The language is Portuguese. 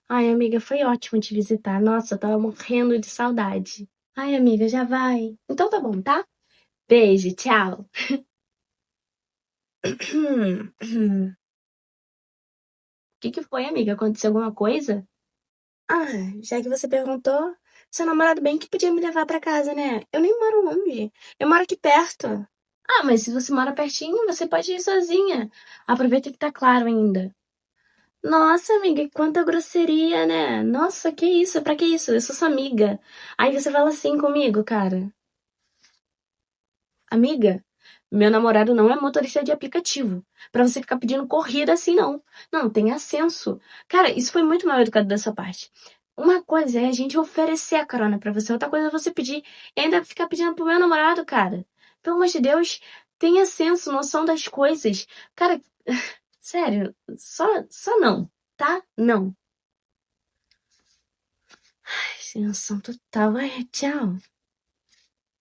Ai, amiga, foi ótimo te visitar. Nossa, eu tava morrendo de saudade. Ai, amiga, já vai. Então tá bom, tá? Beijo, tchau. O que foi, amiga? Aconteceu alguma coisa? Ah, já que você perguntou, seu namorado bem que podia me levar pra casa, né? Eu nem moro longe. Eu moro aqui perto. Ah, mas se você mora pertinho, você pode ir sozinha. Aproveita que tá claro ainda. Nossa, amiga, quanta grosseria, né? Nossa, que isso? Pra que isso? Eu sou sua amiga. Aí você fala assim comigo, cara. Amiga, meu namorado não é motorista de aplicativo. Pra você ficar pedindo corrida assim, não. Não, tenha senso. Cara, isso foi muito mal educado da sua parte. Uma coisa é a gente oferecer a carona pra você, outra coisa é você pedir e ainda ficar pedindo pro meu namorado, cara. Pelo amor de Deus, tenha senso, noção das coisas. Cara, sério, só não, tá? Não. Sem noção total. Ai, tchau.